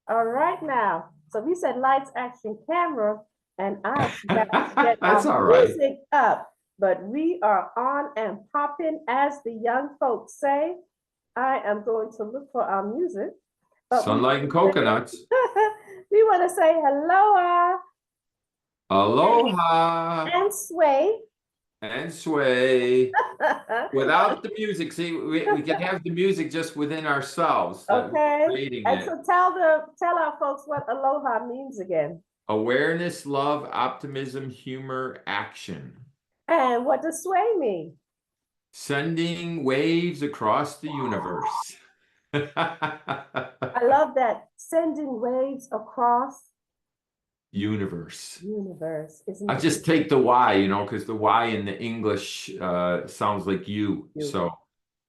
All right now. So we said lights, action, camera, and I forgot to get That's our all right. music up. But we are on and popping, as the young folks say. I am going to look for our music, but we Sunlight and want to say, coconuts. we want to say hello and, Aloha and sway. and sway. Without the music, see, we can have the music just within ourselves, Okay. creating And it. so tell our folks what aloha means again. Awareness, love, optimism, humor, action. And what does sway mean? Sending waves across the universe. I love that. Sending waves across Universe. universe. Isn't I it just take the Y, because the Y in the English sounds like you. you? So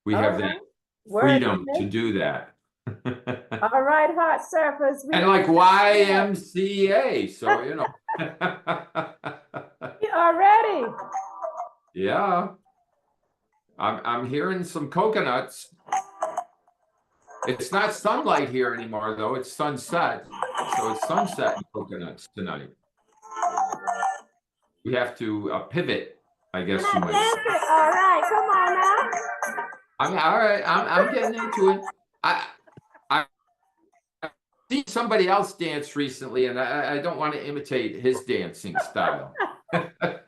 we All have that right. Word freedom to is do that. all right, hot surfers. And like YMCA. So. We are ready. Yeah. I'm hearing some coconuts. It's not sunlight here anymore, though. It's sunset. So it's sunset and coconuts tonight. We have to pivot, I And guess I you might dance say. it. All right, come on now. I mean, all right, I'm getting into it. I I see somebody else dance recently, and I don't want to imitate his dancing style.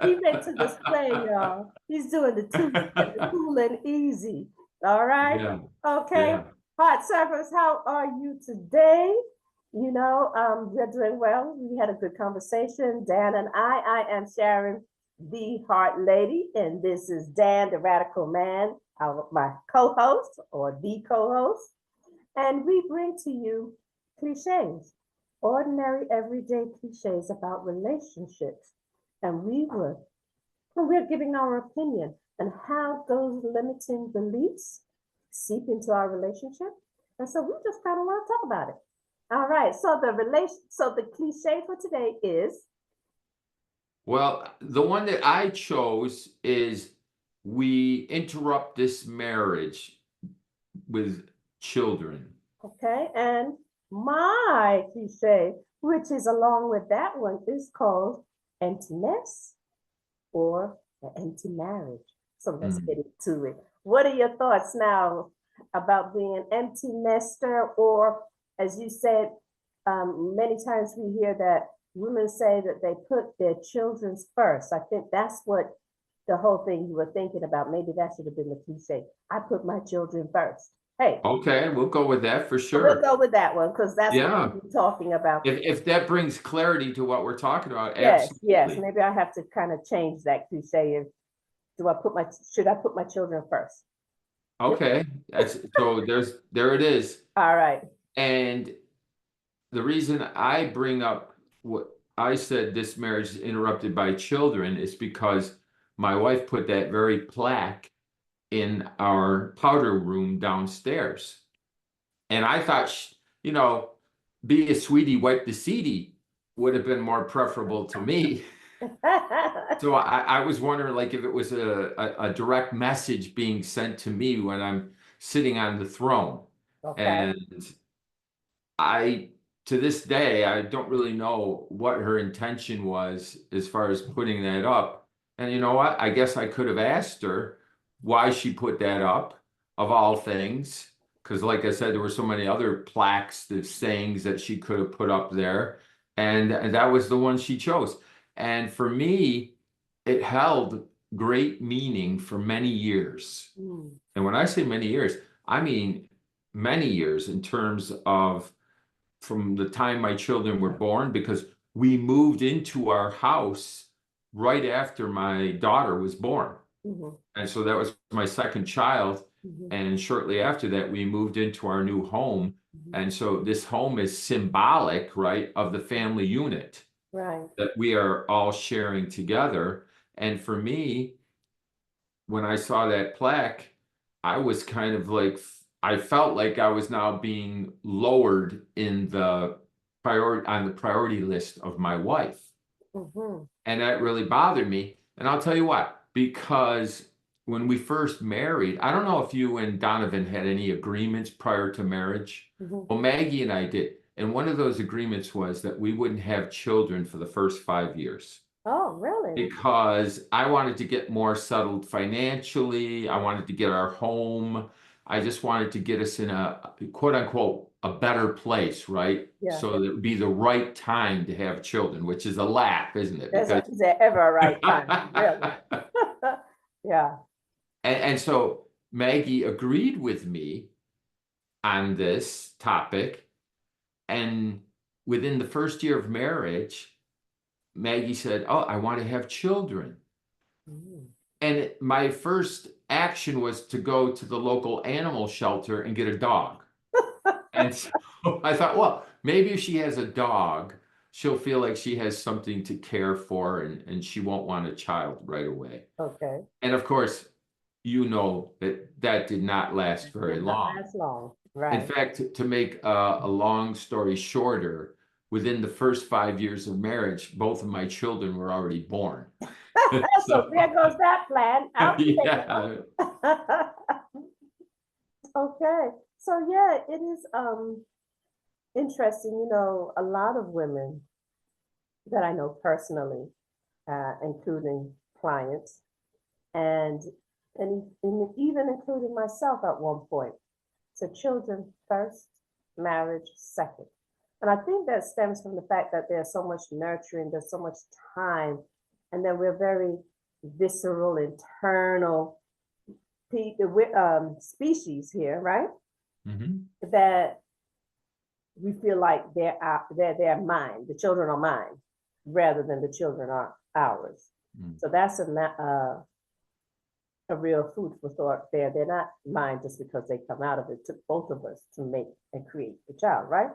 He meant to display, y'all. He's doing the two-step, the cool and easy. All right. Yeah, Okay. yeah. Hot surfers, how are you today? We're doing well. We had a good conversation. Dan and I am Sharon, the Heart Lady, and this is Dan, the Radical Man, my co-host or the co-host. And we bring to you cliches, ordinary, everyday cliches about relationships. And we're giving our opinion on how those limiting beliefs seep into our relationship. And so we just kind of want to talk about it. All right. So the cliche for today is Well, the one that I chose is we interrupt this marriage with children. okay, and my cliche, which is along with that one, is called emptiness or the empty marriage. So let's get Mm. into it. What are your thoughts now about being an empty nester, or as you said, many times we hear that women say that they put their children's first. I think that's what the whole thing you were thinking about. Maybe that should have been the cliche. I put my children first. Hey, Okay, we'll go with that for we'll sure. go with that one because that's what Yeah. we've been talking about. If that brings clarity to what we're talking about, Yes, yes. absolutely. Maybe I have to kind of change that cliche. Do I put my should I put my children first? Okay. That's so there it is. All right. And the reason I bring up what I said this marriage is interrupted by children is because my wife put that very plaque in our powder room downstairs. And I thought, be a sweetie, wipe the seedy would have been more preferable to me. So I was wondering, like, if it was a direct message being sent to me when I'm sitting on the throne. Okay. And I, to this day, I don't really know what her intention was as far as putting that up. And you know what? I guess I could have asked her why she put that up, of all things. Because, like I said, there were so many other plaques, the sayings that she could have put up there. And that was the one she chose. And for me, it held great meaning for many years. Mm. And when I say many years, I mean many years in terms of from the time my children were born, because we moved into our house right after my daughter was born. Mhm, And so that was my second child. mhm, And shortly after that, we moved into our new home. mhm. And so this home is symbolic, right, of the family unit Right. that we are all sharing together. And for me, when I saw that plaque, I was kind of like, I felt like I was now being lowered in the priority on the priority list of my wife. Mhm. And that really bothered me. And I'll tell you what, because when we first married, I don't know if you and Donovan had any agreements prior to marriage. Mhm. Well, Maggie and I did. And one of those agreements was that we wouldn't have children for the first 5 years Oh, really? because I wanted to get more settled financially. I wanted to get our home. I just wanted to get us in a quote unquote a better place, right? Yeah. So that it would be the right time to have children, which is a laugh, isn't it? Is there ever a right time? Really? Yeah. And so Maggie agreed with me on this topic. And within the first year of marriage, Maggie said, "Oh, I want to have children." Mm. And my first action was to go to the local animal shelter and get a dog. And so I thought, well, maybe if she has a dog, she'll feel like she has something to care for and she won't want a child right away. Okay. And of course, you know that that did not last very Did not long. last long. In Right. fact, to make a long story shorter, within the first 5 years of marriage, both of my children were already born. So there goes that plan out the Yeah. window. Okay. So yeah, it is interesting, a lot of women that I know personally, including clients and even including myself at one point. So children first, marriage second. And I think that stems from the fact that there's so much nurturing, there's so much time, and then we're very visceral, internal species here, right? Mhm. That we feel like they're mine, the children are mine, rather than the children are ours. Mm. So that's a real food for thought there. They're not mine just because they come out of it. It took both of us to make and create the child, right?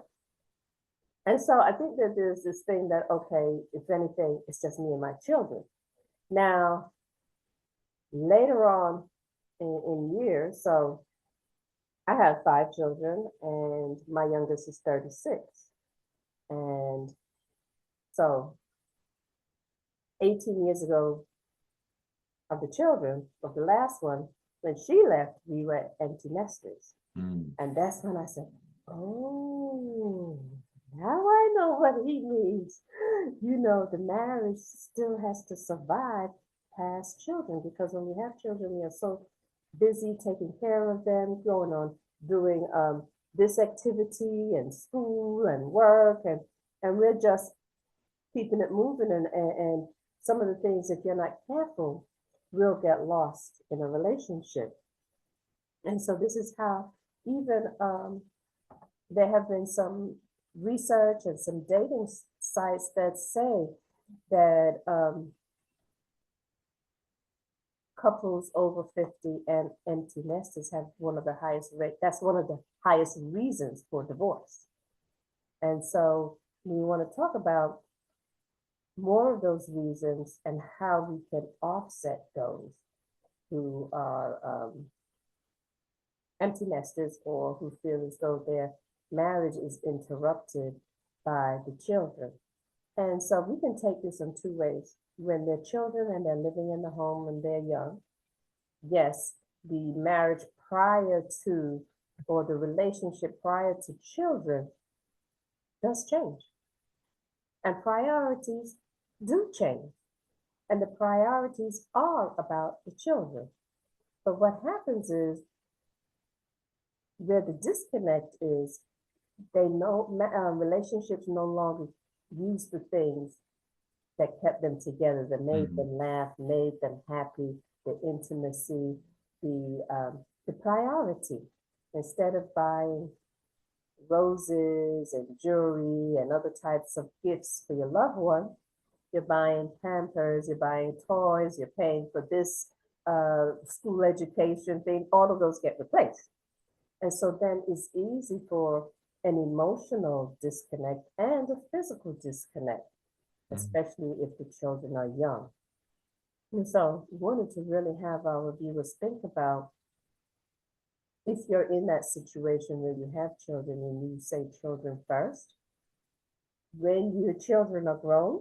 And so I think that there's this thing that, okay, if anything, it's just me and my children. Now, later on in years, so I have 5 children and my youngest is 36. And so 18 years ago of the children, of the last one, when she left, we were empty nesters. Mm. And that's when I said, oh, now I know what he means. The marriage still has to survive past children because when we have children, we are so busy taking care of them, going on doing this activity and school and work, and we're just keeping it moving. And some of the things, if you're not careful, will get lost in a relationship. And so this is how even there have been some research and some dating sites that say that couples over 50 and empty nesters have one of the highest rate. That's one of the highest reasons for divorce. And so we want to talk about more of those reasons and how we can offset those who are empty nesters or who feel as though their marriage is interrupted by the children. And so we can take this in two ways. When they're children and they're living in the home and they're young, yes, the marriage prior to or the relationship prior to children does change. And priorities do change. And the priorities are about the children. But what happens is where the disconnect is, they know relationships no longer use the things that kept them together, that made them laugh, made them happy, the intimacy, the priority. Instead of buying roses and jewelry and other types of gifts for your loved one, you're buying Pampers, you're buying toys, you're paying for this school education thing, all of those get replaced. And so then it's easy for an emotional disconnect and a physical disconnect, especially if the children are young. And so we wanted to really have our viewers think about if you're in that situation where you have children and you say children first, when your children are grown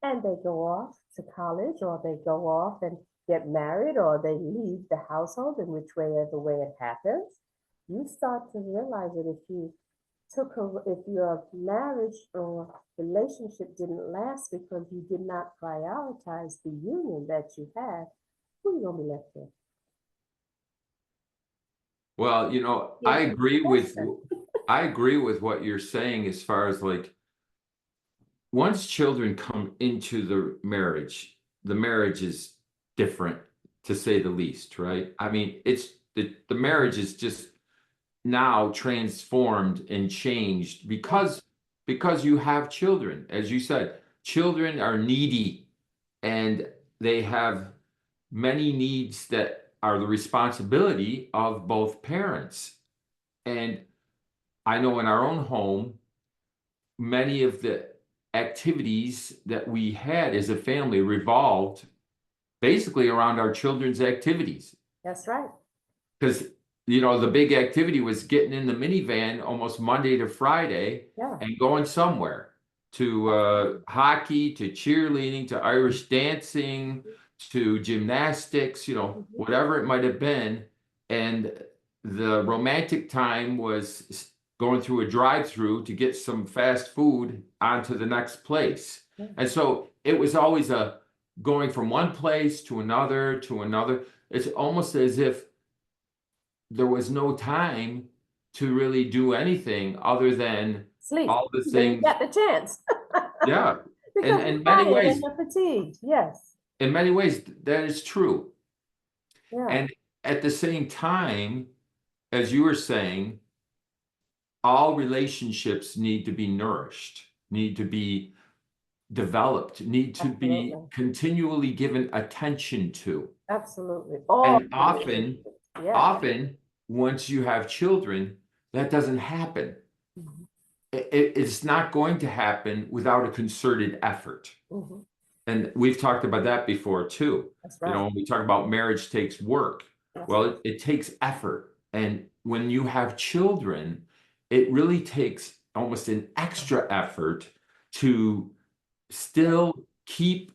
and they go off to college or they go off and get married or they leave the household in whichever way it happens, you start to realize that if you if your marriage or relationship didn't last because you did not prioritize the union that you had, who are you gonna be left with? Well, Yes, question. I agree with what you're saying as far as like once children come into the marriage is different to say the least, right? I mean, it's the marriage is just now transformed and changed because you have children. As you said, children are needy and they have many needs that are the responsibility of both parents. And I know in our own home, many of the activities that we had as a family revolved basically around our children's activities. That's right. Because, the big activity was getting in the minivan almost Monday to Friday Yeah. and going somewhere to hockey, to cheerleading, to Irish dancing, to gymnastics, whatever it might have been. And the romantic time was going through a drive-through to get some fast food onto the next place. Yeah. And so it was always a going from one place to another to another. It's almost as if there was no time to really do anything other than Sleep. all the Then you things. got the chance. Yeah. Because In you're many tired and ways, you're fatigued. Yes. that is true. Yeah. And at the same time, as you were saying, all relationships need to be nourished, need to be developed, need to be Absolutely. continually given attention to. Absolutely. All And often, yeah. often, once you have children, that doesn't happen. Mhm. It's not going to happen without a concerted effort. Mhm. And we've talked about that before too. That's right. When we talk about marriage takes work, That's well, right. it takes effort. And when you have children, it really takes almost an extra effort to still keep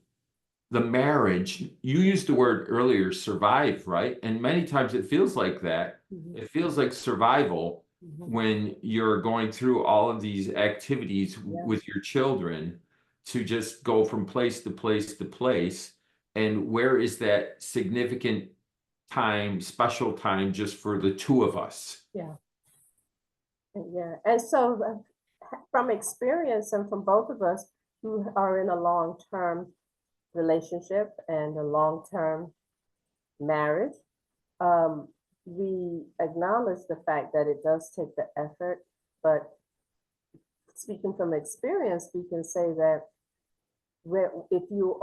the marriage. You used the word earlier, survive, right? And many times it feels like that. Mhm. It feels like survival Mhm. when you're going through all of these activities Yeah. with your children to just go from place to place to place. And where is that significant time, special time just for the two of us? Yeah. Yeah. And so from experience and from both of us who are in a long-term relationship and a long-term marriage, um, we acknowledge the fact that it does take the effort, but speaking from experience, we can say that if you're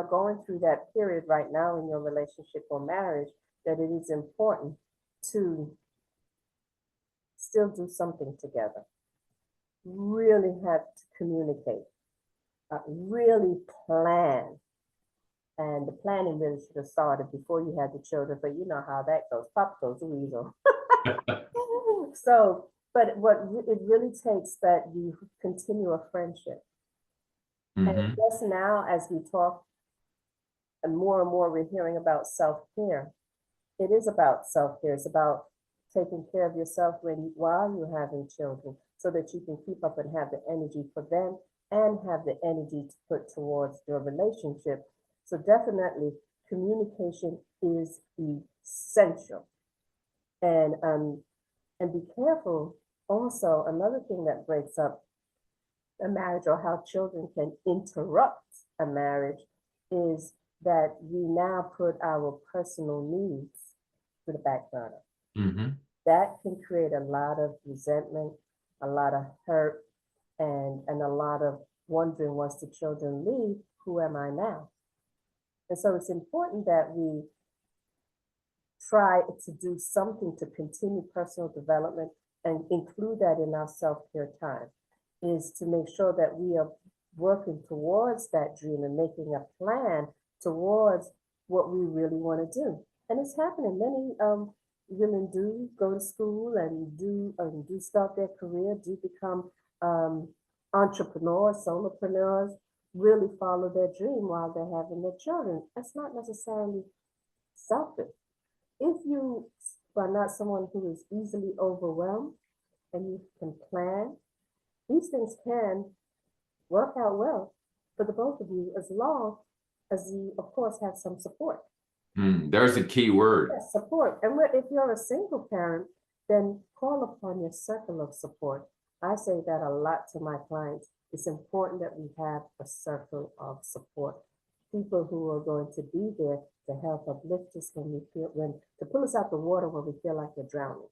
going through that period right now in your relationship or marriage, that it is important to still do something together. Really have to communicate, really plan. And the planning really should have started before you had the children, but you know how that goes. Pop goes the weasel. So, but it really takes that you continue a friendship. And Mm-hmm. just now, as we talk, and more we're hearing about self-care. It is about self-care. It's about taking care of yourself while you're having children so that you can keep up and have the energy for them and have the energy to put towards your relationship. So definitely communication is essential. And be careful also, another thing that breaks up a marriage or how children can interrupt a marriage is that we now put our personal needs to the back burner. Mm-hmm. That can create a lot of resentment, a lot of hurt, and a lot of wondering once the children leave, who am I now? And so it's important that we try to do something to continue personal development and include that in our self-care time, is to make sure that we are working towards that dream and making a plan towards what we really want to do. And it's happening. Many women do go to school and do start their career, do become entrepreneurs, solopreneurs, really follow their dream while they're having their children. That's not necessarily selfish. If you are not someone who is easily overwhelmed, and you can plan, these things can work out well for the both of you as long as you, of course, have some support. There's a key word. Yes, support. And if you're a single parent, then call upon your circle of support. I say that a lot to my clients. It's important that we have a circle of support. People who are going to be there to help uplift us when we feel, to pull us out the water when we feel like we're drowning.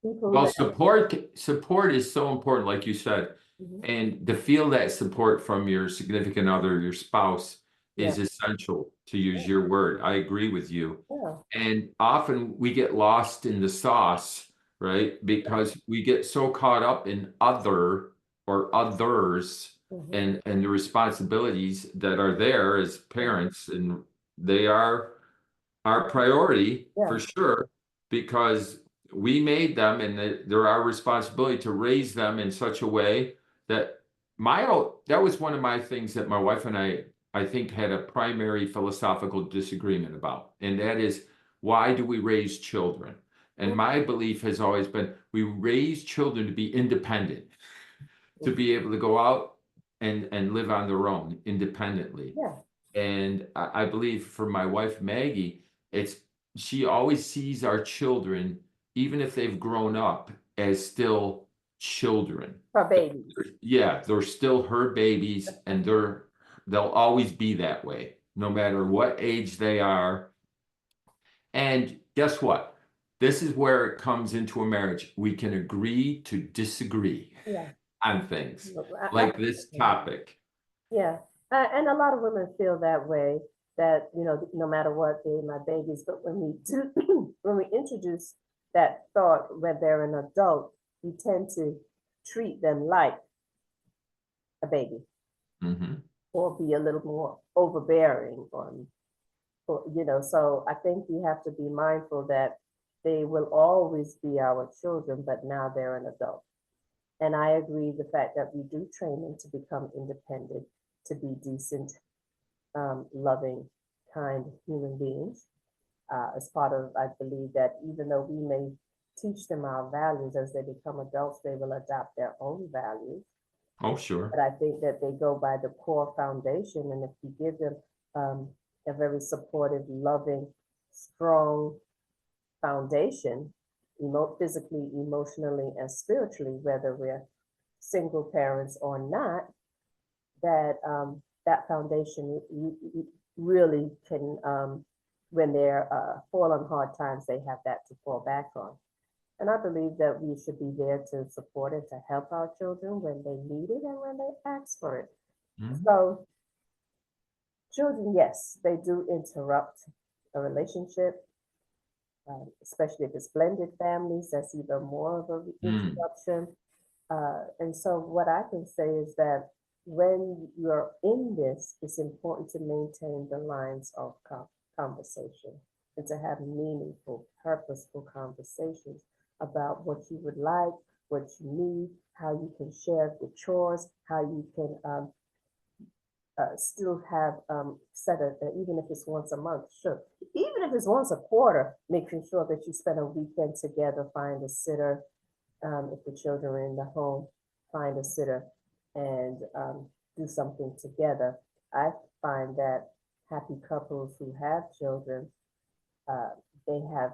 People Well, that, support is so important, like you said, and to feel that support from your significant other, your spouse, is yeah, essential, to use your word. I agree with you. yeah, And often we get lost in the sauce, right? Because we get so caught up in other or others and the responsibilities that are there as parents, and they are our priority yeah, for sure, because we made them, and they're our responsibility to raise them in such a way that that was one of my things that my wife and I think had a primary philosophical disagreement about, and that is, why do we raise children? And my belief has always been, we raise children to be independent, to be able to go out and live on their own independently. yeah, And I believe for my wife, Maggie, she always sees our children, even if they've grown up, as still children. for babies. Yeah, they're still her babies, and they'll always be that way, no matter what age they are. And guess what? This is where it comes into a marriage. We can agree to disagree on things like this topic. Yeah. And a lot of women feel that way, that, no matter what, they're my babies. But when we do, when we introduce that thought when they're an adult, we tend to treat them like a baby or be a little more overbearing so I think we have to be mindful that they will always be our children, but now they're an adult. And I agree the fact that we do train them to become independent, to be decent, loving, kind human beings. As part of, I believe that even though we may teach them our values, as they become adults, they will adopt their own values. Oh, sure. But I think that they go by the core foundation. And if you give them a very supportive, loving, strong foundation, physically, emotionally, and spiritually, whether we're single parents or not, that foundation really can, when they're fall on hard times, they have that to fall back on. And I believe that we should be there to support and to help our children when they need it and when they ask for it. So children, yes, they do interrupt a relationship, especially if it's blended families. That's even more of an interruption. And so what I can say is that when you're in this, it's important to maintain the lines of conversation and to have meaningful, purposeful conversations about what you would like, what you need, how you can share the chores, how you can still have even if it's once a month, sure. Even if it's once a quarter, making sure that you spend a weekend together, find a sitter. If the children are in the home, find a sitter and do something together. I find that happy couples who have children, they have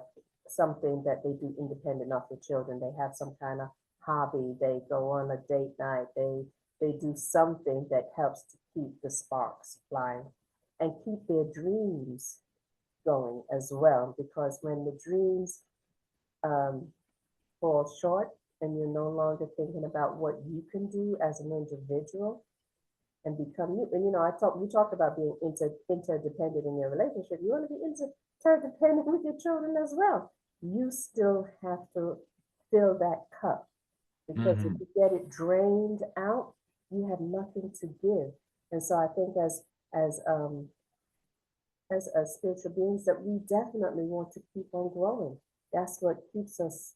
something that they do independent of the children. They have some kind of hobby. They go on a date night. They do something that helps to keep the sparks flying and keep their dreams going as well. Because when the dreams fall short and you're no longer thinking about what you can do as an individual and become you. And we talked about being interdependent in your relationship. You want to be interdependent with your children as well. You still have to fill that cup, because if you get it drained out, you have nothing to give. And so I think as spiritual beings, that we definitely want to keep on growing. That's what keeps us,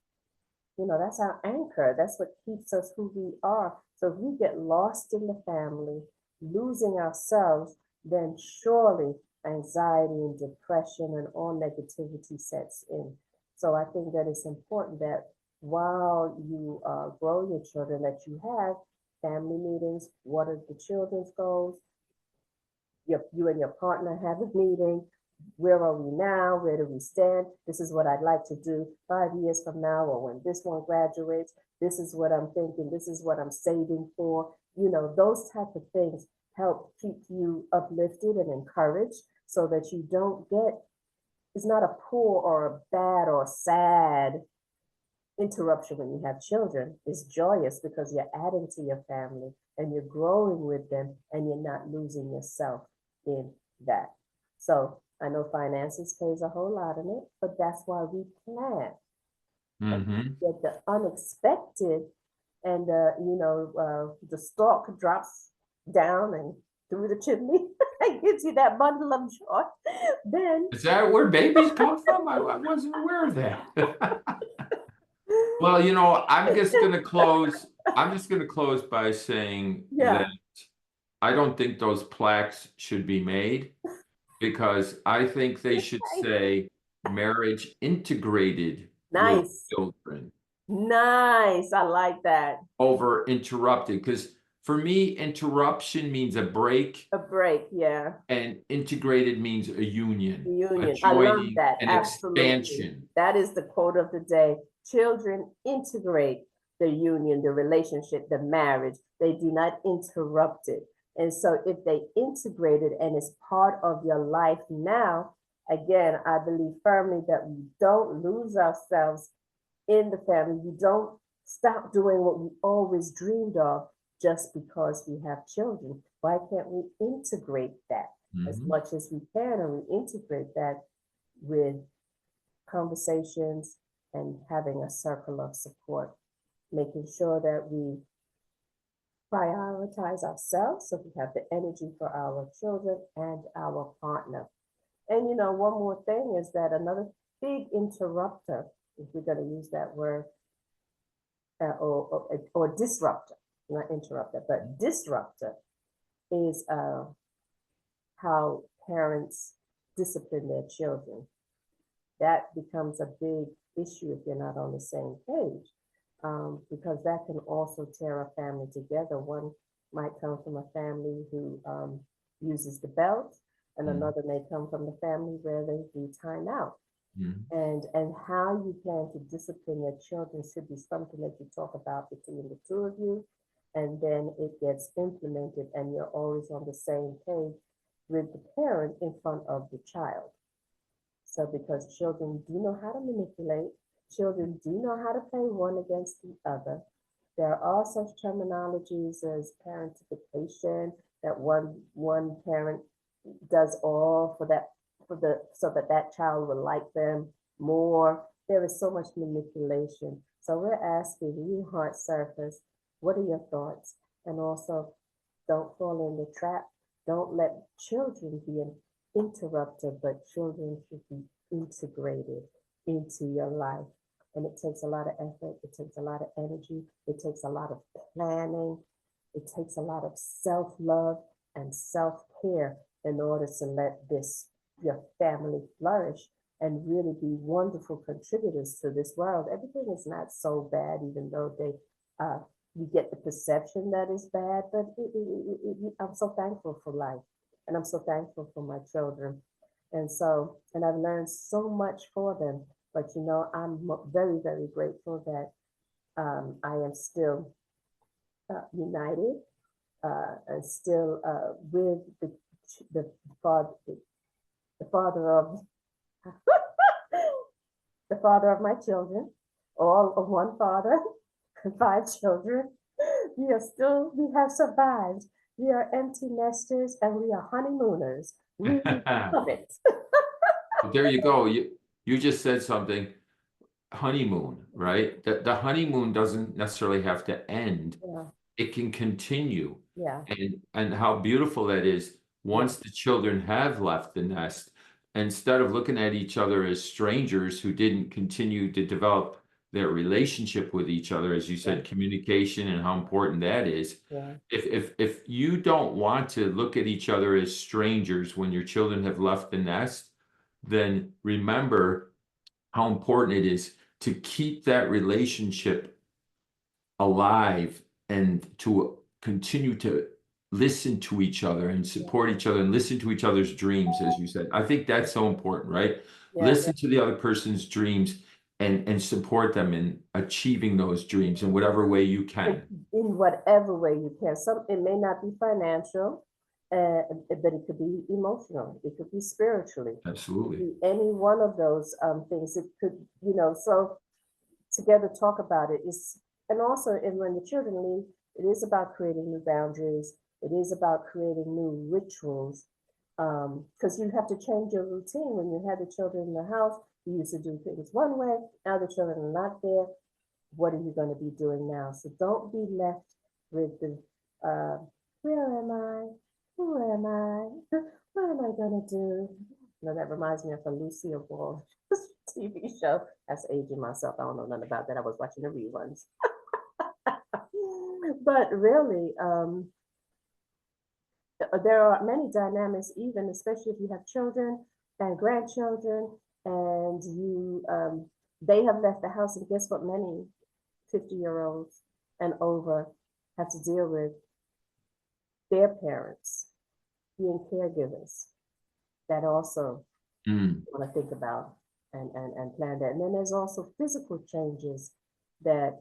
that's our anchor. That's what keeps us who we are. So if we get lost in the family, losing ourselves, then surely anxiety and depression and all negativity sets in. So I think that it's important that while you grow your children, that you have family meetings. What are the children's goals? You and your partner have a meeting. Where are we now? Where do we stand? This is what I'd like to do 5 years from now, or when this one graduates. This is what I'm thinking. This is what I'm saving for. Those type of things help keep you uplifted and encouraged so that you don't get, it's not a poor or a bad or sad interruption when you have children. Is joyous because you're adding to your family and you're growing with them and you're not losing yourself in that. So I know finances plays a whole lot in it, but that's why we plan. Mm-hmm. Get the unexpected, and the stalk drops down and through the chimney and gives you that bundle of joy. Then Is that where babies come from? I wasn't aware of that. Well, I'm just gonna close. I'm just gonna close by saying that yeah, I don't think those plaques should be made because I think they should say marriage integrated with nice, children nice. I like that. over interrupted. Because for me, interruption means a break A break, yeah. and integrated means a union, a Reunion. I love joining, that. an Absolutely. expansion. That is the quote of the day. Children integrate the union, the relationship, the marriage. They do not interrupt it. And so if they integrate it and it's part of your life now, again, I believe firmly that we don't lose ourselves in the family. We don't stop doing what we always dreamed of just because we have children. Why can't we integrate that as Mhm. much as we can, and we integrate that with conversations and having a circle of support, making sure that we prioritize ourselves so we have the energy for our children and our partner. And one more thing is that another big interrupter, if we're going to use that word, or disruptor, not interrupter, but disruptor, is how parents discipline their children. That becomes a big issue if you're not on the same page, because that can also tear a family together. One might come from a family who uses the belt, and another may come from the family where they do timeout. Mhm. And how you plan to discipline your children should be something that you talk about between the two of you, and then it gets implemented, and you're always on the same page with the parent in front of the child. So because children do know how to manipulate, children do know how to play one against the other. There are such terminologies as parentification, that one parent does all for that, so that that child will like them more. There is so much manipulation. So we're asking you, Heart Surface, what are your thoughts? And also, don't fall in the trap. Don't let children be an interrupter, but children should be integrated into your life. And it takes a lot of effort, it takes a lot of energy, it takes a lot of planning, it takes a lot of self love and self care in order to let your family flourish and really be wonderful contributors to this world. Everything is not so bad, even though you get the perception that it's bad, but I'm so thankful for life, and I'm so thankful for my children. And I've learned so much for them. But I'm very, very grateful that I am still united, and still with the father, the father of the father of my children, all of one father, 5 children. We have survived. We are empty nesters and we are honeymooners. We love it. There you go. You just said something. Honeymoon, right? The honeymoon doesn't necessarily have to end. Yeah, It can continue. yeah, And how beautiful that is yeah, once the children have left the nest, instead of looking at each other as strangers who didn't continue to develop their relationship with each other, as you yeah, said, communication and how important that is. yeah, If you don't want to look at each other as strangers when your children have left the nest, then remember how important it is to keep that relationship alive and to continue to listen to each other and support each other and listen to each other's dreams, as you said. I think that's so important, right? Yeah, Listen to the other person's dreams and support them in achieving those dreams in whatever way you can. in whatever way you can. It may not be financial, but it could be emotional. It could be spiritually. Absolutely. Be any one of those things. It could, so together talk about it. And also, when the children leave, it is about creating new boundaries. It is about creating new rituals. Because you have to change your routine. When you had the children in the house, you used to do things one way. Now the children are not there. What are you going to be doing now? So don't be left with the, where am I? Who am I? What am I going to do? That reminds me of a Lucille Ball TV show. That's aging myself. I don't know nothing about that. I was watching the reruns. But really, there are many dynamics, even especially if you have children and grandchildren, and they have left the house, and guess what? Many 50-year-olds and over have to deal with their parents being caregivers. That also want to think about and plan that. And then there's also physical changes that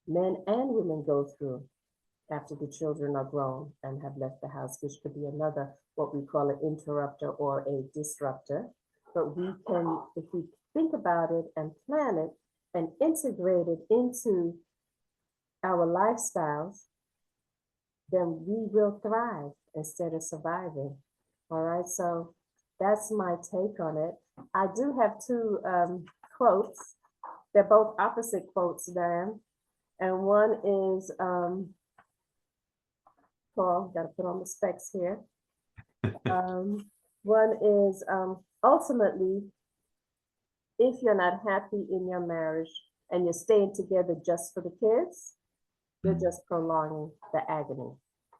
men and women go through after the children are grown and have left the house, which could be another, what we call an interrupter or a disruptor. But we can, if we think about it and plan it and integrate it into our lifestyles, then we will thrive instead of surviving. All right, so that's my take on it. I do have two quotes. They're both opposite quotes, Dan. And one is, Paul, got to put on the specs here. One is, ultimately, if you're not happy in your marriage and you're staying together just for the kids, you're just prolonging the agony.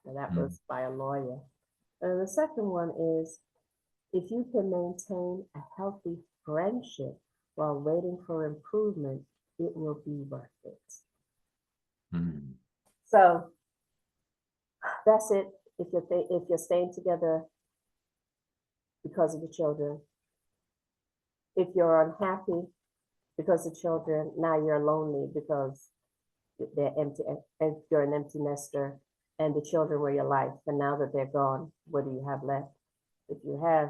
And that was by a lawyer. And the second one is, if you can maintain a healthy friendship while waiting for improvement, it will be worth it. So that's it. If you're staying together because of the children, if you're unhappy because of children, now you're lonely because they're empty, and you're an empty nester, and the children were your life. And now that they're gone, what do you have left? If you have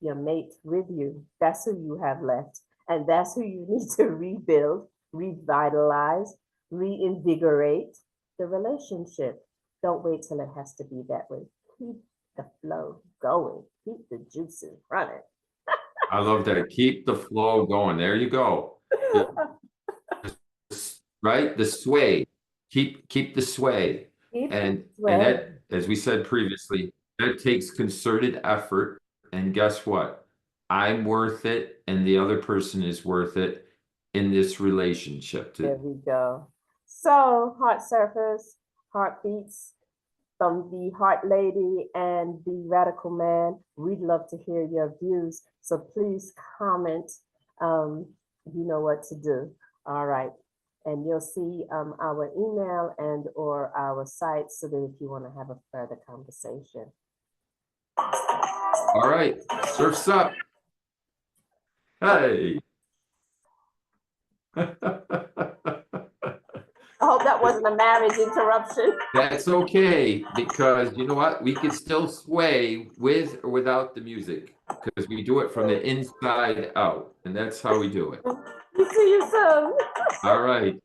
your mate with you, that's who you have left. And that's who you need to rebuild, revitalize, reinvigorate the relationship. Don't wait till it has to be that way. Keep the flow going. Keep the juices running. I love that. Keep the flow going. There you go. Right? The sway. Keep the sway. And that, as we said previously, that takes concerted effort. And guess what? I'm worth it, and the other person is worth it in this relationship. There we go. So, Heart Surfers, Heartbeats, from the Heart Lady and the Radical Man, we'd love to hear your views. So please comment. You know what to do. All right. And you'll see our email and or our site so that if you want to have a further conversation. All right. Surf's up. Hey. I hope that wasn't a marriage interruption. That's okay, because you know what? We can still sway with or without the music, because we do it from the inside out, and that's how we do it. See you soon. All right.